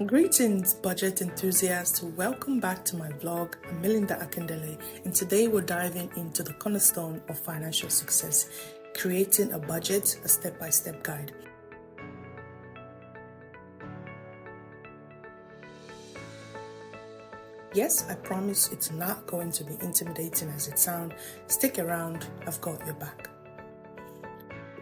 Greetings, budget enthusiasts. Welcome back to my vlog. I'm Milinda Akindele, and today we're diving into the cornerstone of financial success, creating a budget, a step-by-step guide. Yes, I promise it's not going to be intimidating as it sounds. Stick around, I've got your back.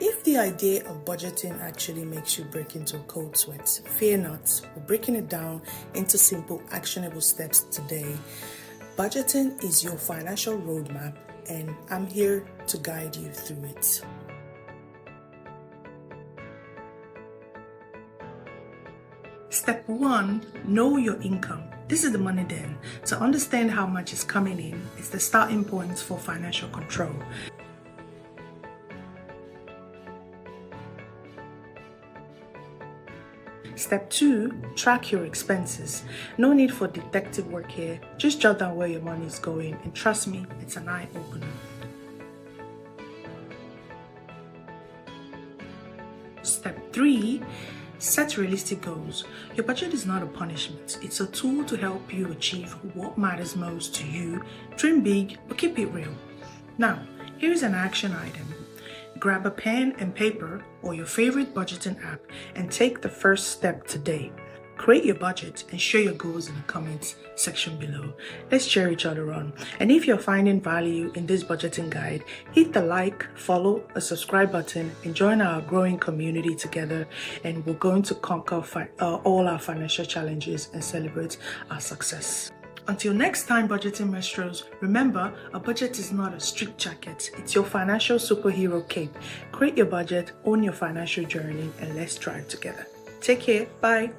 If the idea of budgeting actually makes you break into a cold sweat, fear not. We're breaking it down into simple, actionable steps today. Budgeting is your financial roadmap, and I'm here to guide you through it. Step 1, know your income. This is the money den. To understand how much is coming in, it's the starting point for financial control. Step 2, track your expenses. No need for detective work here. Just jot down where your money is going, and trust me, it's an eye-opener. Step 3, set realistic goals. Your budget is not a punishment. It's a tool to help you achieve what matters most to you. Dream big, but keep it real. Now, here's an action item. Grab a pen and paper or your favorite budgeting app and take the first step today. Create your budget and share your goals in the comments section below. Let's cheer each other on. And if you're finding value in this budgeting guide, hit the like, follow, or subscribe button and join our growing community together. And we're going to conquer all our financial challenges and celebrate our success. Until next time, budgeting maestros, remember, a budget is not a strict jacket. It's your financial superhero cape. Create your budget, own your financial journey, and let's thrive together. Take care. Bye.